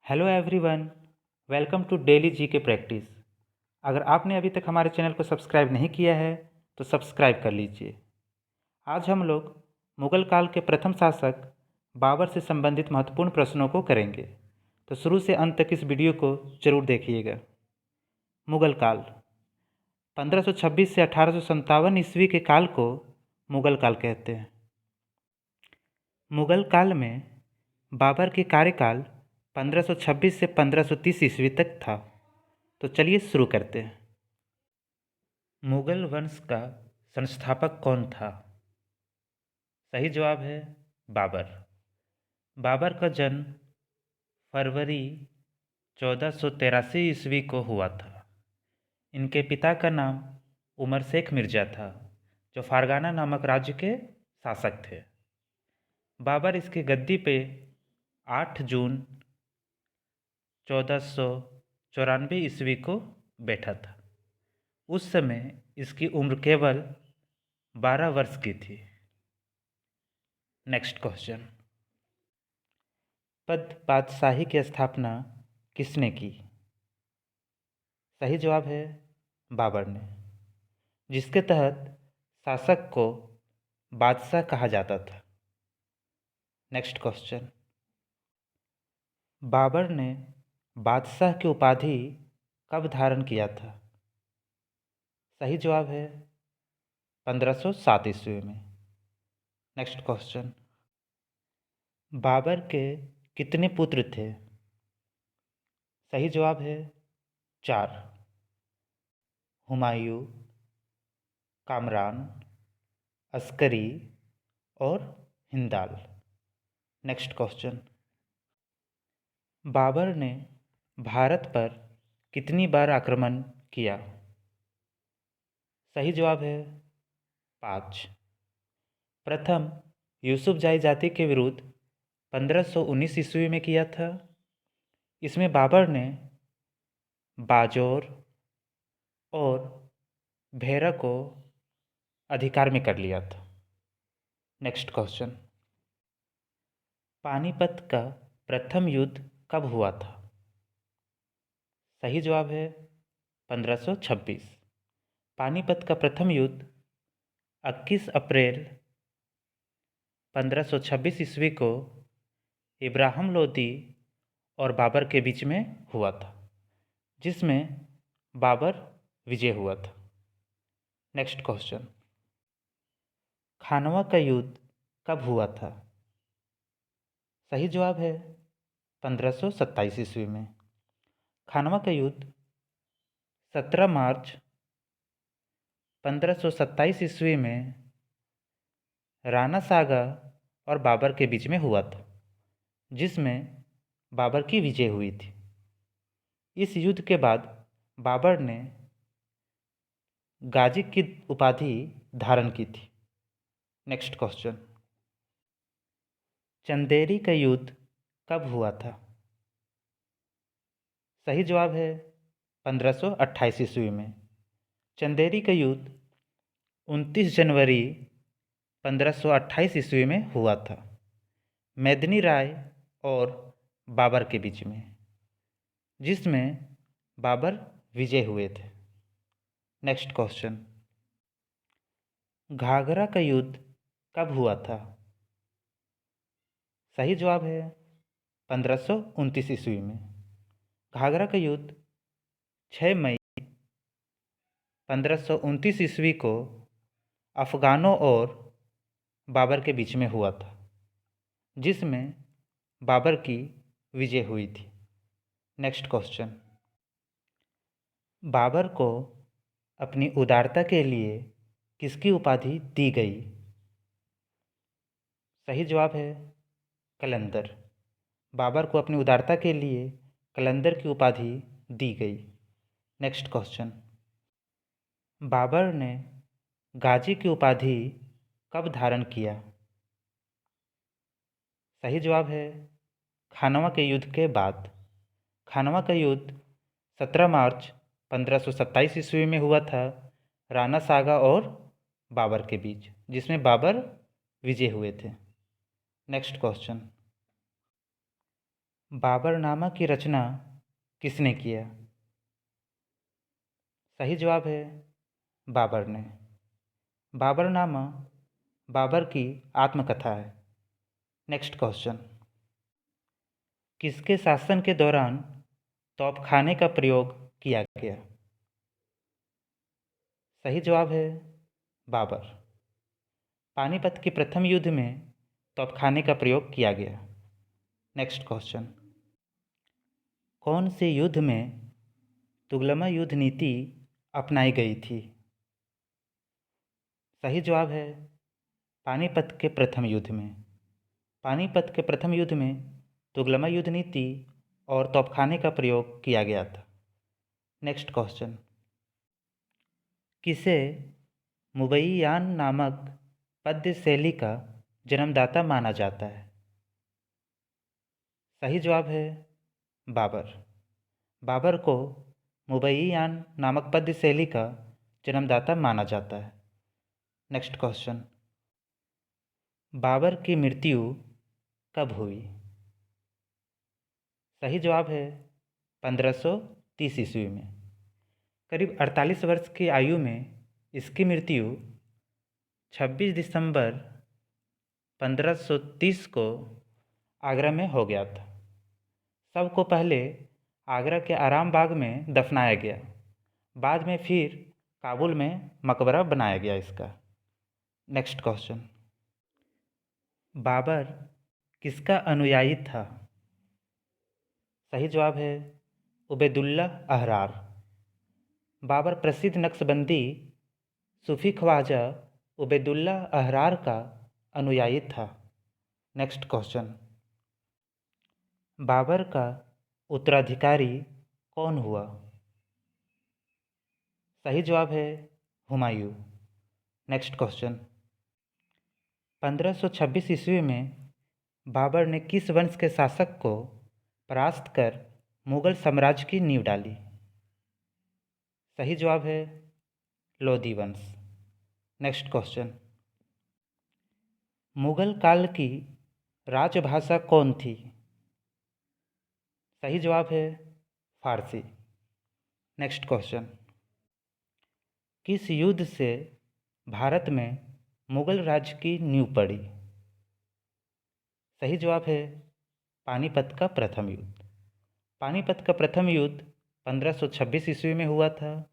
Hello everyone, welcome to daily G K practice. अगर आपने अभी तक हमारे चैनल को सब्सक्राइब नहीं किया है तो सब्सक्राइब कर लीजिए। आज हम लोग मुगल काल के प्रथम शासक बाबर से संबंधित महत्वपूर्ण प्रश्नों को करेंगे, तो शुरू से अंत तक इस वीडियो को जरूर देखिएगा। मुगल काल 1526 से 1857 ईस्वी के काल को मुगल काल कहते हैं। मुगल काल में बाबर के कार्यकाल 1526 से 1530 ईस्वी तक था। तो चलिए शुरू करते हैं। मुगल वंश का संस्थापक कौन था? सही जवाब है बाबर। बाबर का जन्म फरवरी 1483 ईस्वी को हुआ था। इनके पिता का नाम उमर शेख मिर्जा था, जो फारगाना नामक राज्य के शासक थे। बाबर इसकी गद्दी पे 8 जून 1494 ईस्वी को बैठा था। उस समय इसकी उम्र केवल 12 वर्ष की थी। नेक्स्ट क्वेश्चन, पद बादशाही की स्थापना किसने की? सही जवाब है बाबर ने, जिसके तहत शासक को बादशाह कहा जाता था। नेक्स्ट क्वेश्चन, बाबर ने बादशाह की उपाधि कब धारण किया था? सही जवाब है 1507 ईस्वी में। नेक्स्ट क्वेश्चन, बाबर के कितने पुत्र थे? सही जवाब है 4। हुमायूं, कामरान, अस्करी और हिंदाल। नेक्स्ट क्वेश्चन, बाबर ने भारत पर कितनी बार आक्रमण किया? सही जवाब है 5। प्रथम यूसुफजाई जाति के विरुद्ध 1519 ईस्वी में किया था। इसमें बाबर ने बाजौर और भेरा को अधिकार में कर लिया था। नेक्स्ट क्वेश्चन, पानीपत का प्रथम युद्ध कब हुआ था? सही जवाब है 1526। पानीपत का प्रथम युद्ध 21 अप्रैल 1526 ईस्वी को इब्राहिम लोदी और बाबर के बीच में हुआ था, जिसमें बाबर विजय हुआ था। नेक्स्ट क्वेश्चन, खानवा का युद्ध कब हुआ था? सही जवाब है 1527 ईस्वी में। खानवा का युद्ध 17 मार्च 1527 ईस्वी में राणा सागा और बाबर के बीच में हुआ था, जिसमें बाबर की विजय हुई थी। इस युद्ध के बाद बाबर ने गाजी की उपाधि धारण की थी। नेक्स्ट क्वेश्चन, चंदेरी का युद्ध कब हुआ था? सही जवाब है 1528 ईस्वी में। चंदेरी का युद्ध 29 जनवरी 1528 ईस्वी में हुआ था, मेदिनी राय और बाबर के बीच में, जिसमें बाबर विजय हुए थे। नेक्स्ट क्वेश्चन, घाघरा का युद्ध कब हुआ था? सही जवाब है 1529 ईस्वी में। घाघरा का युद्ध 6 मई 1529 ईस्वी को अफगानों और बाबर के बीच में हुआ था, जिसमें बाबर की विजय हुई थी। नेक्स्ट क्वेश्चन, बाबर को अपनी उदारता के लिए किसकी उपाधि दी गई? सही जवाब है कलंदर। बाबर को अपनी उदारता के लिए कलंदर की उपाधि दी गई। नेक्स्ट क्वेश्चन, बाबर ने गाजी की उपाधि कब धारण किया? सही जवाब है खानवा के युद्ध के बाद। खानवा का युद्ध 17 मार्च 1527 ईस्वी में हुआ था, राणा सागा और बाबर के बीच, जिसमें बाबर विजय हुए थे। नेक्स्ट क्वेश्चन, बाबरनामा की रचना किसने किया? सही जवाब है बाबर ने। बाबरनामा बाबर की आत्मकथा है। Next question. किसके शासन के दौरान तोपखाने का प्रयोग किया गया? सही जवाब है बाबर। पानीपत के प्रथम युद्ध में तोपखाने का प्रयोग किया गया। Next question. कौन से युद्ध में तुगलमा युद्ध नीति अपनाई गई थी? सही जवाब है पानीपत के प्रथम युद्ध में। पानीपत के प्रथम युद्ध में तुगलमा युद्ध नीति और तोपखाने का प्रयोग किया गया था। Next question. किसे मुबैयान नामक पद्य शैली का जन्मदाता माना जाता है? सही जवाब है बाबर। बाबर को मुबैयान नामक पद्य शैली का जन्मदाता माना जाता है। Next question. बाबर की मृत्यु कब हुई? सही जवाब है 1530 ईस्वी में। करीब 48 वर्ष की आयु में इसकी मृत्यु 26 दिसंबर 1530 को आगरा में हो गया था। सबको पहले आगरा के आराम बाग में दफनाया गया, बाद में फिर काबुल में मकबरा बनाया गया इसका। Next question. बाबर किसका अनुयायी था? सही जवाब है उबैदुल्ला अहरार। बाबर प्रसिद्ध नक्शबंदी सूफी ख्वाजा उबैदुल्ला अहरार का अनुयायी था। Next question. बाबर का उत्तराधिकारी कौन हुआ? सही जवाब है हुमायूं। Next question. 1526 ईस्वी में बाबर ने किस वंश के शासक को परास्त कर मुगल साम्राज्य की नींव डाली? सही जवाब है लोधी वंश। Next question. मुगल काल की राजभाषा कौन थी? सही जवाब है फारसी। Next question. किस युद्ध से भारत में मुगल राज्य की नींव पड़ी? सही जवाब है पानीपत का प्रथम युद्ध। पानीपत का प्रथम युद्ध 1526 ईस्वी में हुआ था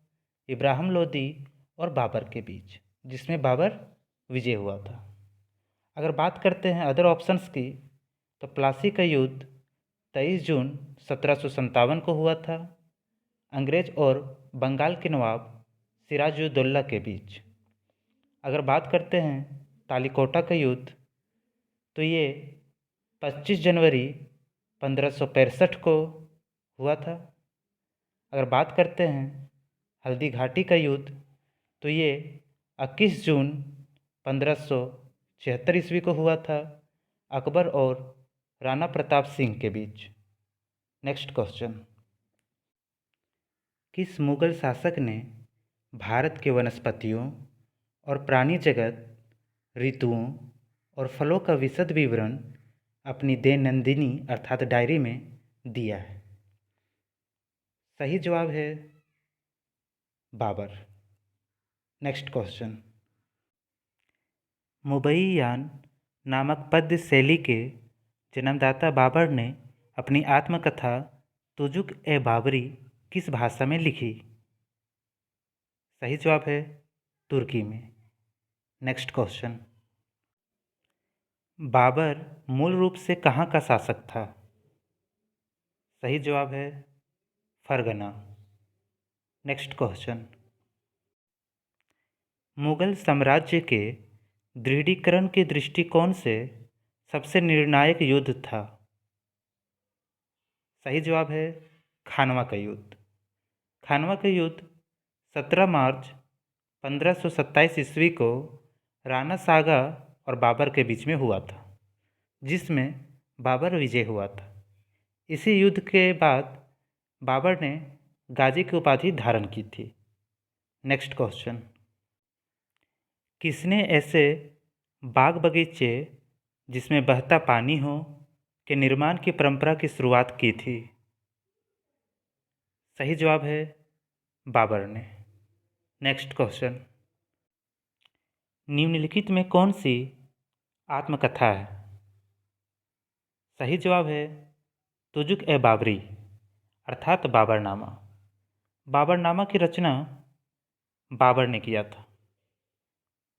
इब्राहिम लोदी और बाबर के बीच, जिसमें बाबर विजय हुआ था। अगर बात करते हैं अदर ऑप्शंस की, तो प्लासी का युद्ध 23 जून 1757 को हुआ था अंग्रेज और बंगाल के नवाब सिराजुद्दौला के बीच। अगर बात करते हैं तालीकोटा का युद्ध, तो ये 25 जनवरी 1565 को हुआ था। अगर बात करते हैं हल्दी घाटी का युद्ध, तो ये 21 जून 1576 ईस्वी को हुआ था अकबर और राणा प्रताप सिंह के बीच। Next question. किस मुगल शासक ने भारत के वनस्पतियों और प्राणी जगत, ऋतुओं और फलों का विशद विवरण अपनी दैनंदिनी अर्थात डायरी में दिया है? सही जवाब है बाबर। Next question. मुबैयान नामक पद्य शैली के जन्मदाता बाबर ने अपनी आत्मकथा तुजुक ए बाबरी किस भाषा में लिखी? सही जवाब है तुर्की में। Next question. बाबर मूल रूप से कहाँ का शासक था? सही जवाब है फरगना। Next question. मुगल साम्राज्य के दृढ़ीकरण के दृष्टिकोण से सबसे निर्णायक युद्ध था? सही जवाब है खानवा का युद्ध। खानवा का युद्ध 17 मार्च 1527 ईस्वी को राणा सागा और बाबर के बीच में हुआ था, जिसमें बाबर विजय हुआ था। इसी युद्ध के बाद बाबर ने गाजी की उपाधि धारण की थी। Next question. किसने ऐसे बाग बगीचे जिसमें बहता पानी हो, के निर्माण की परंपरा की शुरुआत की थी? सही जवाब है बाबर ने। नेक्स्ट क्वेश्चन, निम्नलिखित में कौन सी आत्मकथा है? सही जवाब है तुजुक ए बाबरी अर्थात बाबरनामा। बाबरनामा की रचना बाबर ने किया था।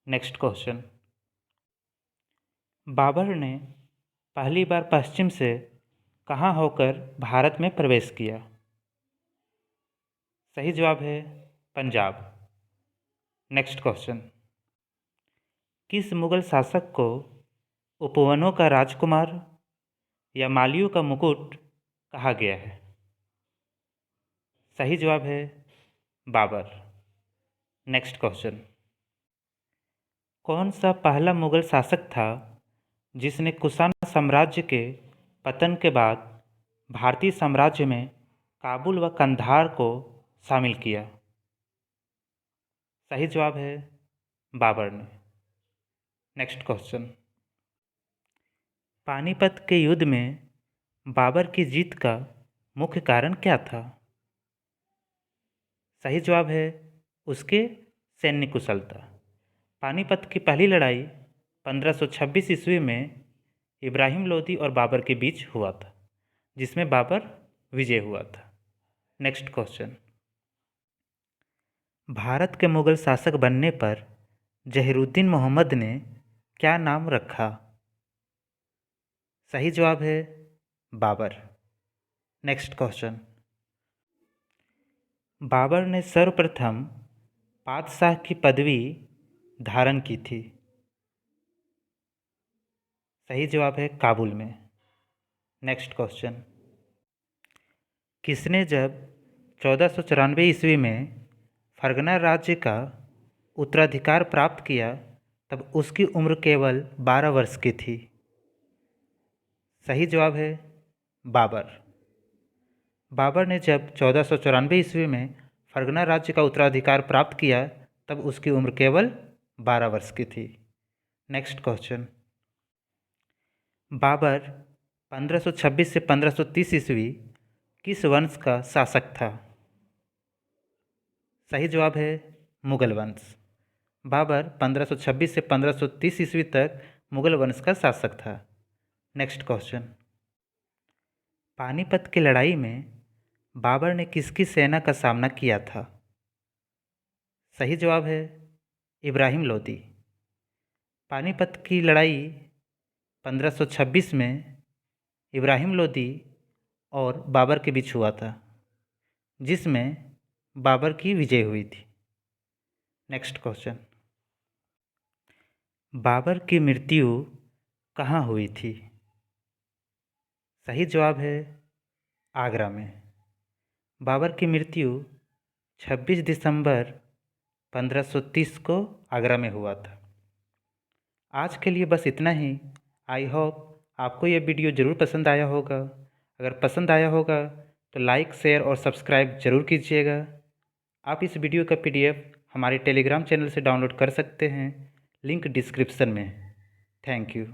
नेक्स्ट क्वेश्चन, बाबर ने पहली बार पश्चिम से कहाँ होकर भारत में प्रवेश किया? सही जवाब है पंजाब। नेक्स्ट क्वेश्चन, किस मुगल शासक को उपवनों का राजकुमार या मालियों का मुकुट कहा गया है? सही जवाब है बाबर। नेक्स्ट क्वेश्चन, कौन सा पहला मुगल शासक था जिसने कुषाण साम्राज्य के पतन के बाद भारतीय साम्राज्य में काबुल व कंधार को शामिल किया? सही जवाब है बाबर ने। नेक्स्ट क्वेश्चन, पानीपत के युद्ध में बाबर की जीत का मुख्य कारण क्या था? सही जवाब है उसके सैन्य कुशलता। पानीपत की पहली लड़ाई 1526 ईस्वी में इब्राहिम लोदी और बाबर के बीच हुआ था, जिसमें बाबर विजय हुआ था। नेक्स्ट क्वेश्चन, भारत के मुगल शासक बनने पर जहीरुद्दीन मोहम्मद ने क्या नाम रखा? सही जवाब है बाबर। नेक्स्ट क्वेश्चन, बाबर ने सर्वप्रथम बादशाह की पदवी धारण की थी? सही जवाब है काबुल में। नेक्स्ट क्वेश्चन, किसने जब 1494 ईस्वी में फरगना राज्य का उत्तराधिकार प्राप्त किया तब उसकी उम्र केवल 12 वर्ष की थी? सही जवाब है बाबर। बाबर ने जब 1494 ईस्वी में फरगना राज्य का उत्तराधिकार प्राप्त किया तब उसकी उम्र केवल 12 वर्ष की थी। नेक्स्ट क्वेश्चन, बाबर 1526 से 1530 ईस्वी किस वंश का शासक था? सही जवाब है मुगल वंश। बाबर 1526 से 1530 ईस्वी तक मुगल वंश का शासक था। नेक्स्ट क्वेश्चन, पानीपत की लड़ाई में बाबर ने किसकी सेना का सामना किया था? सही जवाब है इब्राहिम लोदी। पानीपत की लड़ाई 1526 में इब्राहिम लोदी और बाबर के बीच हुआ था, जिसमें बाबर की विजय हुई थी। नेक्स्ट क्वेश्चन, बाबर की मृत्यु कहाँ हुई थी? सही जवाब है आगरा में। बाबर की मृत्यु 26 दिसंबर 1530 को आगरा में हुआ था। आज के लिए बस इतना ही। आई होप आपको यह वीडियो ज़रूर पसंद आया होगा। अगर पसंद आया होगा तो लाइक, शेयर और सब्सक्राइब ज़रूर कीजिएगा। आप इस वीडियो का PDF हमारे टेलीग्राम चैनल से डाउनलोड कर सकते हैं, लिंक डिस्क्रिप्शन में है। Thank you.